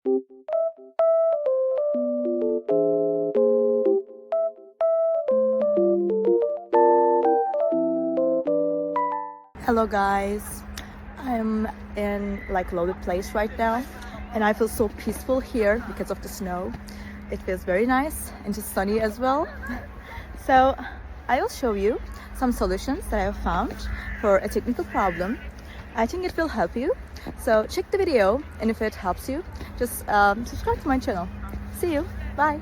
Hello guys, I'm in like loaded place right now and I feel so peaceful here because of the snow. It feels very nice and just sunny as well. So I will show you some solutions that I have found for a technical problem. I think it will help you. So check the video, and if it helps you, just subscribe to my channel. See you. Bye.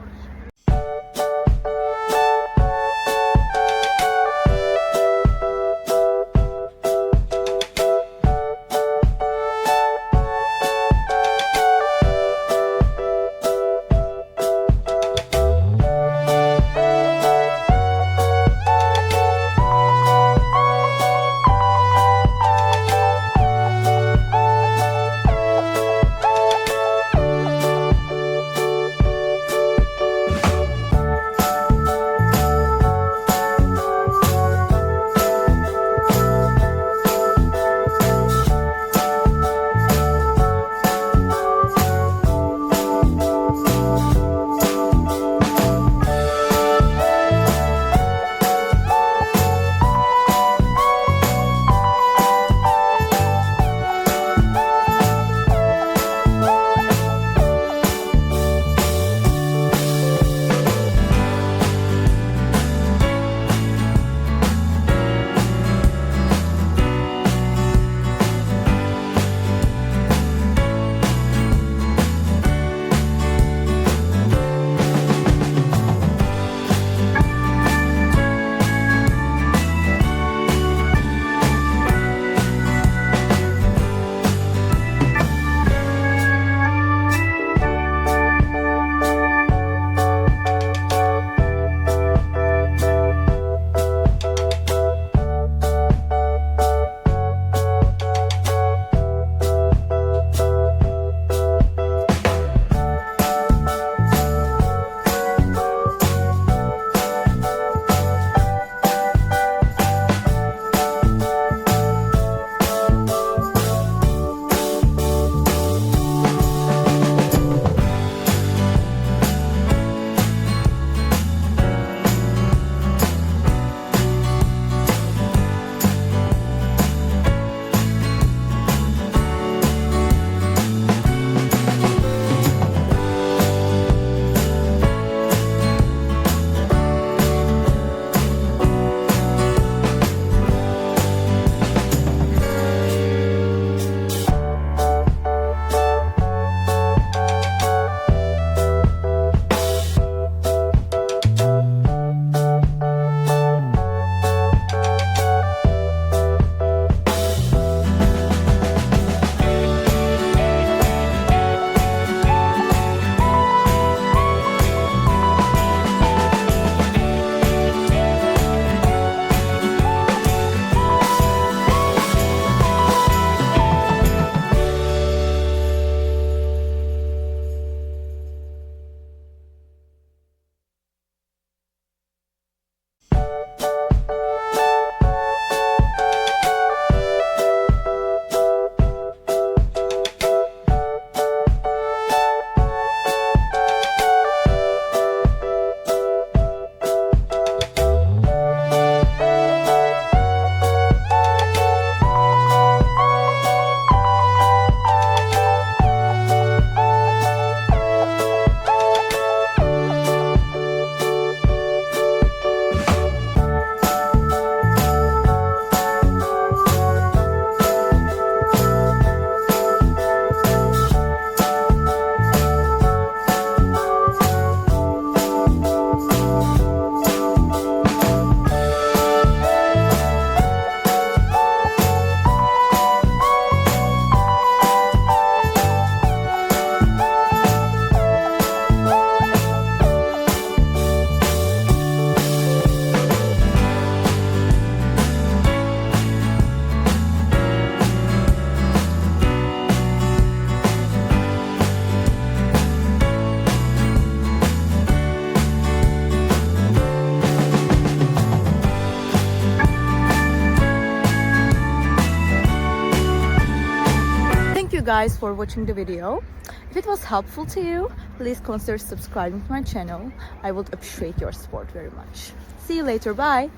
guys for watching the video. If it was helpful to you, please consider subscribing to my channel. I would appreciate your support very much. See you later. Bye.